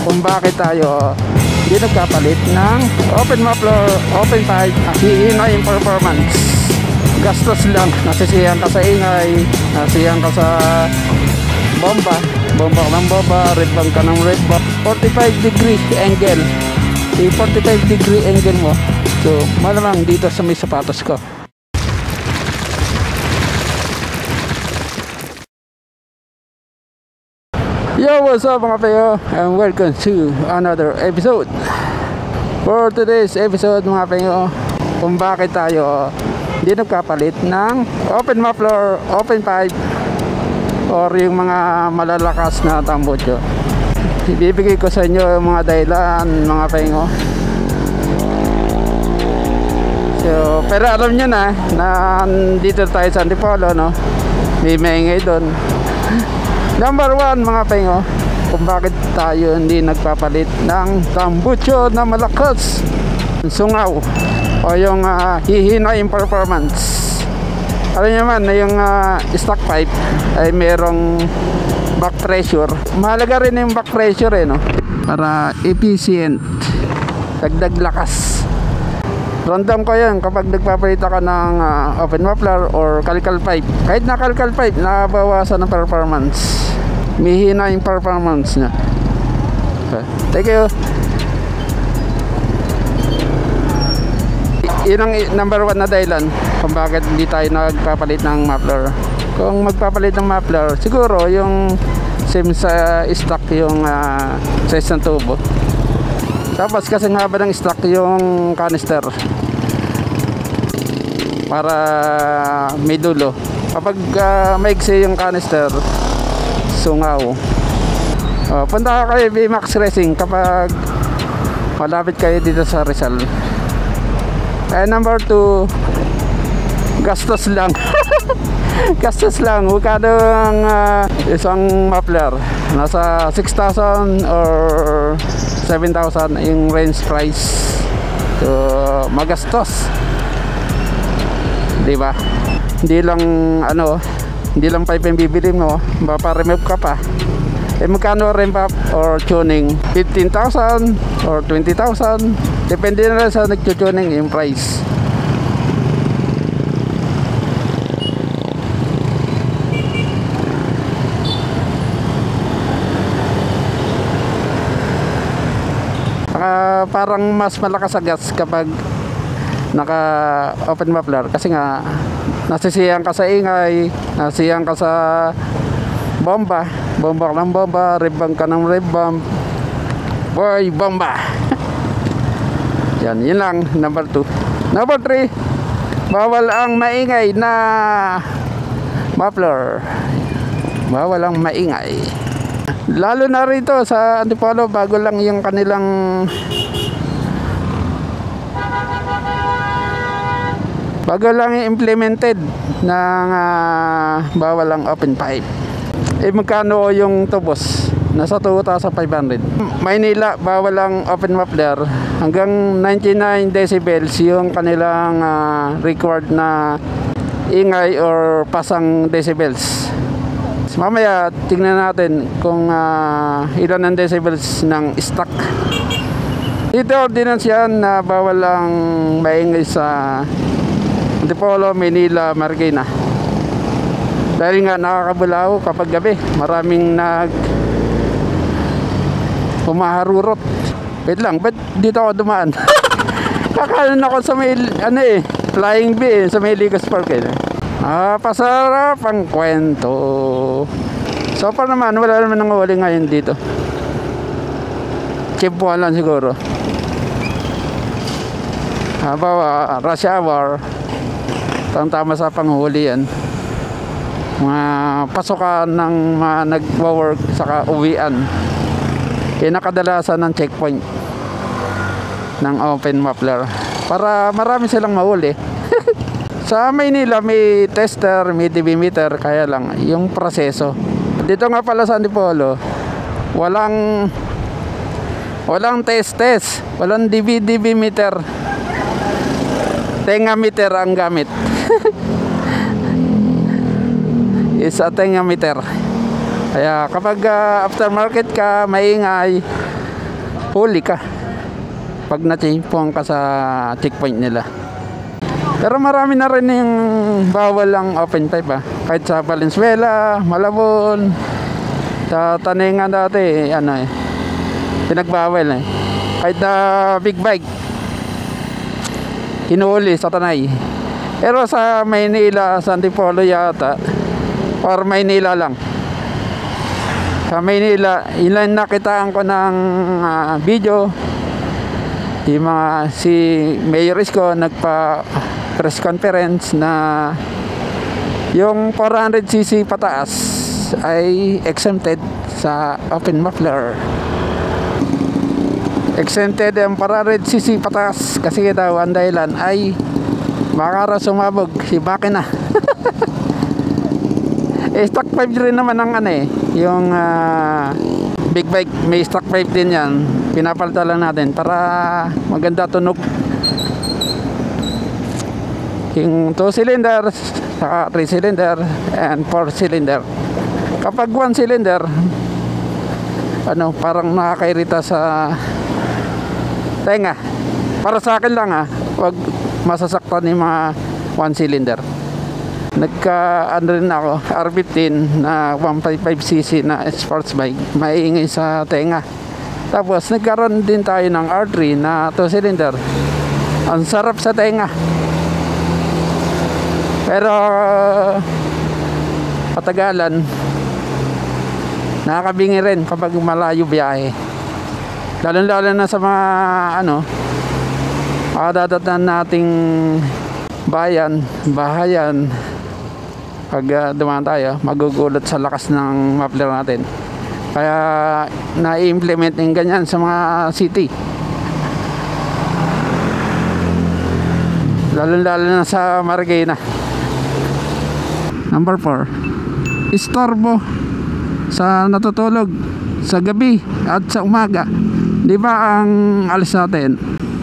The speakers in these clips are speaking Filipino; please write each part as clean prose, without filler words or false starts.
kung bakit tayo hindi nagkapalit ng open muffler, open pipe, hihina yung performance. Gastos lang, nasisiyahan ka sa ingay, nasisiyahan ka sa bomba ng bomba, red band ka ng red band. 45 degree angle, yung 45 degree angle mo, so malamang dito sa may sapatos ko. Yo, what's up mga payo, and welcome to another episode. For today's episode mga payo, kung bakit tayo hindi nagkapalit ng open muffler, open pipe, or yung mga malalakas na tambocho. Ibibigay ko sa inyo yung mga dahilan mga payo. So, pero alam nyo na dito tayo sa Antipolo, no? May maingay doon. Number 1 mga payo, kung bakit tayo hindi nagpapalit ng tambucho na malakas, sungaw, o yung hihina yung performance. Alam nyo man na yung stock pipe ay merong back pressure. Mahalaga rin yung back pressure no? Para efficient, dagdag lakas. Random ko yan kapag nagpapalit ako ng open muffler or kalkal pipe. Kahit na kalkal pipe, nabawasan ng performance. Mihina yung performance niya. Okay. Thank you. Yun ang number 1 na dahilan kung bakit hindi tayo nagpapalit ng muffler. Kung magpapalit ng muffler, siguro yung same sa stock yung size ng tubo. Tapos kasi haba ng stock yung canister para may dulo. Kapag maigsi yung canister, sungaw. Punta ka kayo BMAX Racing kapag malapit kayo dito sa Rizal. Number 2, gastos lang. Gastos lang. Magkano ang isang muffler? Nasa 6,000 or 7,000 yung range price. So magastos, diba? Hindi lang hindi lang pipe yung bibili mo, mapa-remove ka pa. Magkano remove up or tuning? 15,000 or 20,000, depende na lang sa nagtutuning yung price. Parang mas malakas sa gas kapag naka open muffler kasi nga nasisiyahan ka sa ingay, nasisiyahan ka sa bomba ng bomba, ribang ka ng ribang, boy bomba. Yun lang, number 2. Number 3, bawal ang maingay na muffler. Bawal ang maingay. Lalo na rito sa Antipolo, bago lang yung kanilang implemented ng bawal ang open pipe. Magkano yung tubos? Nasa 2,500. Maynila, bawal ang open muffler. Hanggang 99 decibels yung kanilang required na ingay or pasang decibels. Mamaya tingnan natin kung ilan ang decibels ng stock. Ito ordinance yan na bawal ang maingay sa Antipolo, Manila, Marikina. Dahil nga nakakabulaw kapag gabi, maraming humaharurot. Wait lang, ba't dito ako dumaan? Kakalan ako sa may Flying Bee sa may Ligas Park pasarap ang kwento. So far naman, wala naman nanguhuli ngayon dito. Chimpuan lang siguro. Habawa, rush hour, tama sa panghuli yan. Mga pasukan ng mga nagwa-work saka uwian. Kinakadalasan ng checkpoint ng open muffler para marami silang mahuli. Sa Maynila may tester, may DB meter, kaya lang yung proseso. Dito nga pala sa Antipolo, walang test, walang DB meter. Tenga meter ang gamit. Is a tenga meter. Kaya kapag aftermarket ka, maingay, huli ka pag na-checkpoint ka sa checkpoint nila. Pero marami na rin yung bawal ang open pipe kahit sa Valenzuela, Malabon, sa Taningan dati pinagbawal kahit na big bike hinuhuli sa Tanay. Pero sa Maynila, sa Antipolo yata or Maynila lang, sa Maynila ilan nakitaan ko ng video yung mga si Mayor Isko nagpa press conference na yung 400cc pataas ay exempted sa open muffler. Exempted ang 400cc pataas kasi daw ang dahilan ay baka sumabog si makina. Stock pipe rin naman ang yung big bike, may stock pipe din yan. Pinapalitan lang natin para maganda tunog. Yung 2 cylinder, saka 3 cylinder, and 4 cylinder. Kapag 1 cylinder, parang nakakairita sa tenga. Para sa akin lang wag masasaktan yung mga 1 cylinder. Rin ako, R15 na 155cc na sports bike, maingay sa tenga. Tapos nagkaroon din tayo ng R3 na 2 cylinder. Ang sarap sa tenga. Pero patagalan, nakakabingi rin kapag malayo biyahe. Lalo na sa mga dadatan nating bahayan. Pag dumaan tayo, magugulat sa lakas ng muffler natin. Kaya na-implement yung ganyan sa mga city. Lalo na sa Marikina. Number 4, istorbo sa natutulog sa gabi at sa umaga. Di ba ang alis natin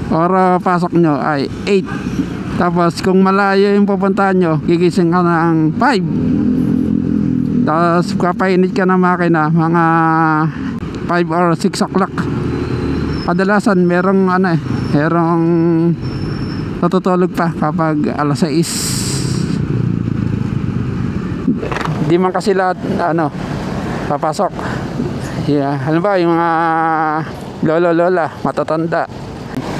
or pasok nyo ay 8. Tapos kung malayo yung pupuntahan nyo, gigising ka ng 5. Tapos kapainit ka ng makina mga 5 or 6 o'clock. Kadalasan merong merong natutulog pa kapag alas 6. Di man kasi lahat papasok. Halimbawa yung mga lolo-lola, matatanda,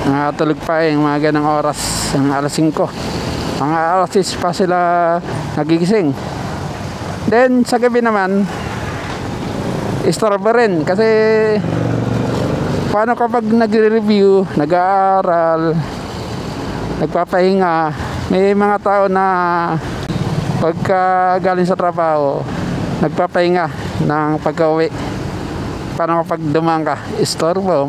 nakatulog pa yung mga ganang oras, ang alas 5, mga alas 6 pa sila nagigising. Then sa gabi naman istorbo rin kasi paano kapag nagre-review, nag-aaral, nagpapahinga, may mga tao na pagka galing sa trabaho nagpapahinga ng pagka-uwi. Paano kapag dumaan ka, istorbo,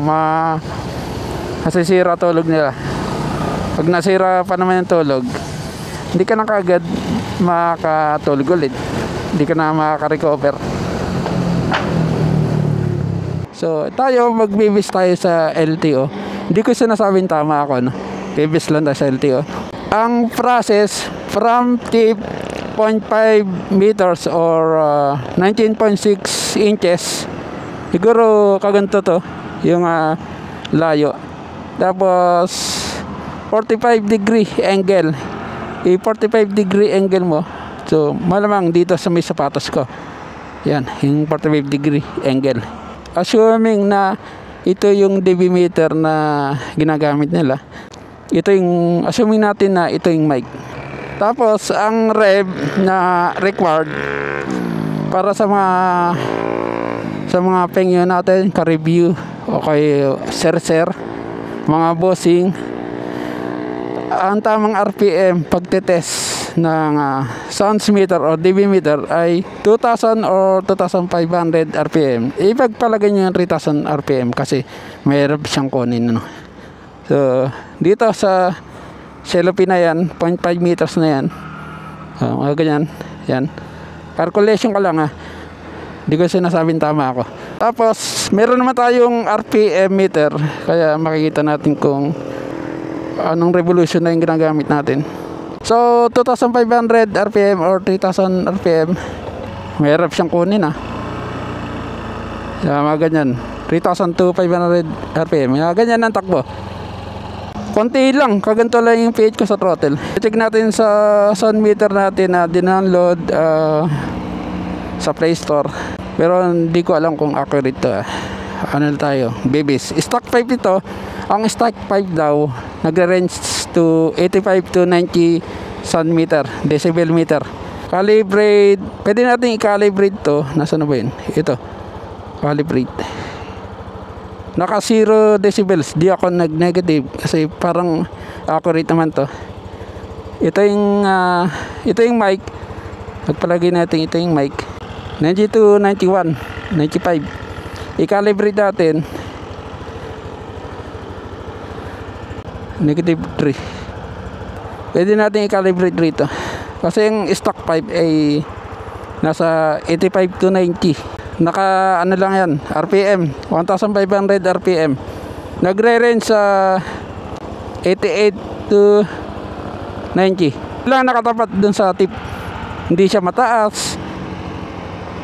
masisira tulog nila. Pag nasira pa naman yung tulog, hindi ka na kaagad makatulog ulit, hindi ka na makaka-recover. So tayo, magbibis tayo sa LTO. Hindi ko sinasabing tama ako, bibis lang tayo sa LTO. Ang process from tip 0.5 meters or 19.6 inches, siguro kaganto to yung layo. Tapos 45 degree angle, 45 degree angle mo, so malamang dito sa may sapatos ko, yan yung 45 degree angle. Assuming na ito yung debimeter na ginagamit nila, ito yung assuming natin na ito yung mic. Tapos ang rev na required para sa mga pengyo natin, ka-review o kay sir, mga bossing, ang tamang RPM pagtetest ng sounds meter o dB meter ay 2,000 or 2,500 RPM. Ipagpalagay nyo yung 3,000 RPM kasi mayroon siyang kunin. So dito sa Celopi na yan, 0.5 meters na yan, ganyan, yan, calculation ko lang hindi ko sinasabing tama ako. Tapos meron naman tayong RPM meter, kaya makikita natin kung anong revolution na yung ginagamit natin. So 2,500 RPM or 3,000 RPM, mayroon siyang kunin mga ganyan. 3,500 RPM. Ganyan ang takbo. Konti lang, kaganto lang yung pH ko sa throttle. Check natin sa sound meter natin na dindownload sa Play Store. Pero hindi ko alam kung accurate to. Ano tayo? Babies. Stock 5 ito. Ang stock 5 daw, nagre-range to 85 to 90 sound meter, decibel meter. Calibrate, pwede natin i-calibrate to. Nasaan na ba yun? Ito. Calibrate. Naka 0 decibels, di ako nag-negative kasi parang accurate naman to. Ito yung mic. Pagpalagay natin ito yung mic. 92, 91, 95. I-calibrate natin. Negative 3. Pwede natin i-calibrate rito. Kasi yung stock 5 ay nasa 85 to 90. Naka ano lang yan, RPM 1,500 RPM. Nagre-range sa 88 to 90. Lang nakatapat dun sa tip. Hindi siya mataas.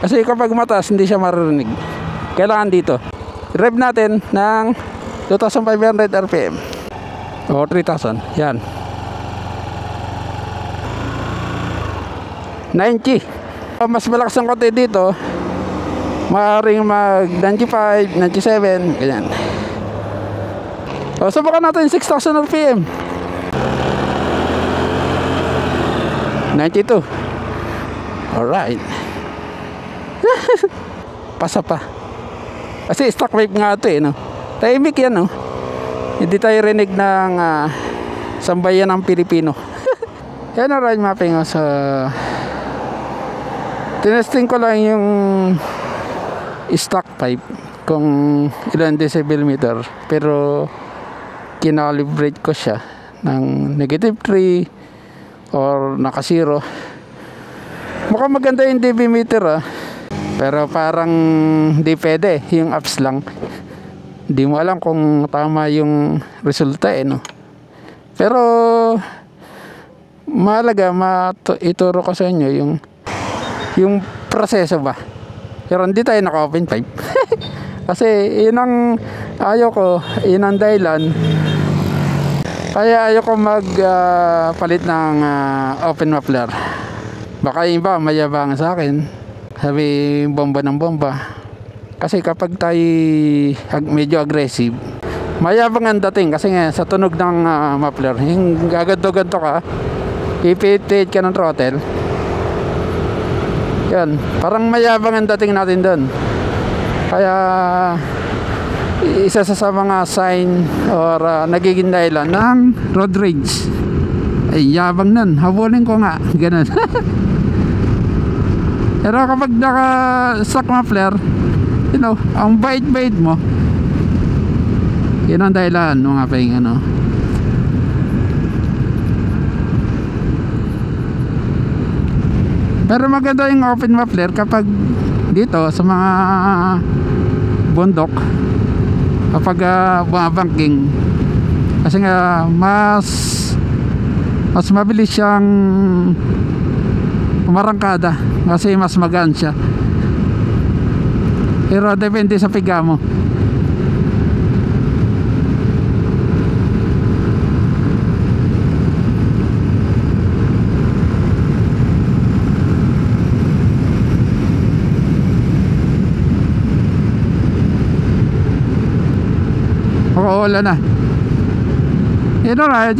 Kasi kapag mataas hindi siya maririnig. Kailangan dito. Rev natin ng 2,500 RPM o 3,000. Yan 90. Mas malakas ang konti dito, maaaring mag 95, 97, ganyan. O, subukan natin 6,000 RPM. 92. Alright. Pasa pa. Kasi stock wave nga ito no. Tahimik yan no. Hindi tayo rinig ng sambayan ng Pilipino. Yan ang ride mapping sa tinesting ko lang yung stock pipe kung ilan decibel meter, pero kinalibrate ko siya ng negative 3 or naka 0. Mukhang maganda yung dB meter pero parang di pwede yung apps lang. Hindi mo alam kung tama yung resulta no. Pero mahalaga ituro ko sa inyo yung proseso ba. Pero hindi tayo naka-open pipe. Kasi yun ang ayaw ko, yun ang dahilan. Kaya ayaw ko palit ng open muffler. Baka yung iba mayabang sa akin. Sabi bomba ng bomba. Kasi kapag tayo medyo aggressive, mayabang ang dating. Kasi nga sa tunog ng muffler, yung gaganto-ganto ka, pipit-pit ka ng throttle. Yan, parang mayabang ang dating natin doon. Kaya isa sa mga sign or nagiging dahilan ng road rage. Ay yabang nun, habulin ko nga. Ganun. Pero kapag naka stock muffler, you know, ang bait-bait mo, yun ang dahilan mga peng Pero maganda yung open muffler kapag dito sa mga bundok, kapag bumabangking, kasi nga mas mabilis siyang umarangkada kasi mas magaan siya. Pero depende sa piga mo. Wala na. Ito right,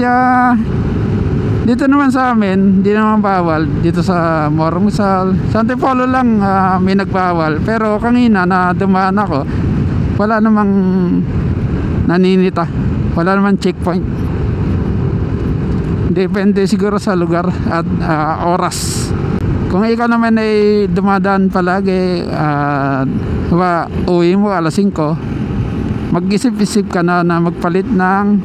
dito naman sa amin, hindi naman bawal. Dito sa Mormusal, sa Antipolo lang may nagbawal. Pero kanina na dumaan ako, wala namang naninita. Wala namang checkpoint. Depende siguro sa lugar at oras. Kung ikaw naman ay dumadaan palagi, uwi mo alas 5, mag-isip-isip ka na magpalit ng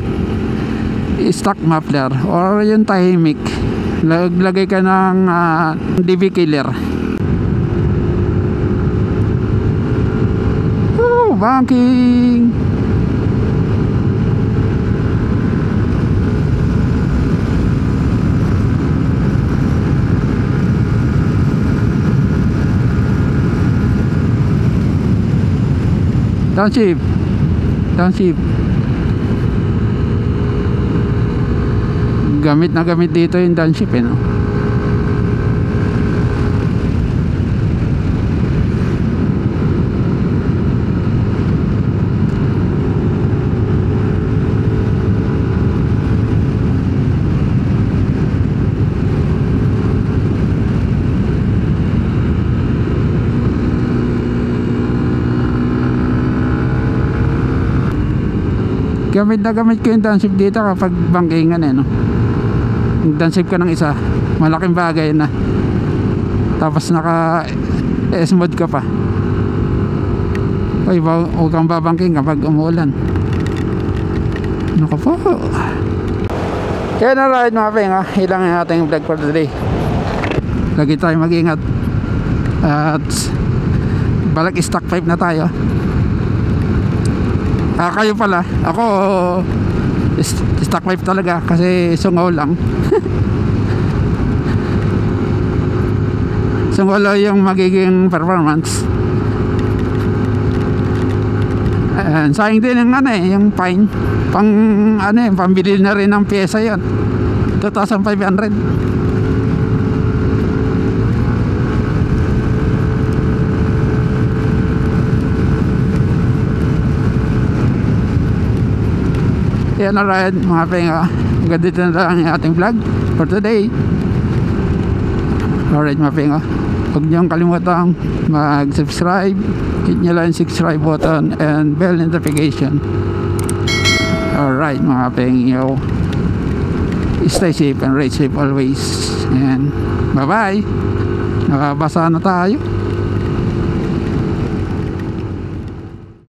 stock muffler or yung tahimik. Lagay ka ng DB killer. Oh, banking. Downshift. Downshift. Gamit na gamit dito yung downshift eh, no? Gamit na gamit ko yung downshift dito kapag bangkingan eh, no? Downshift ka ng isa, malaking bagay na. Tapos naka S-mode ka pa. Ay, huwag kang babangking kapag umuulan. Ano ka po? Kaya na ride mga peng, ilang yung ating vlog for today. Lagi tayo mag-ingat. At balik stock pipe na tayo. Kayo pala, ako stock pipe talaga kasi sungaw lang. Sungaw lang yung magiging performance. And sayang din yung ano eh, yung pine. Pang ano eh, pambili na rin ng pyesa yon. 2,500. Yan na ride mga penga. Hanggang dito na lang yung ating vlog for today. Alright mga penga, huwag niyong kalimutan mag-subscribe. Hit nyo lang yung subscribe button and bell notification. Alright mga penga, stay safe and ride safe always. And bye bye. Nakabasa na tayo.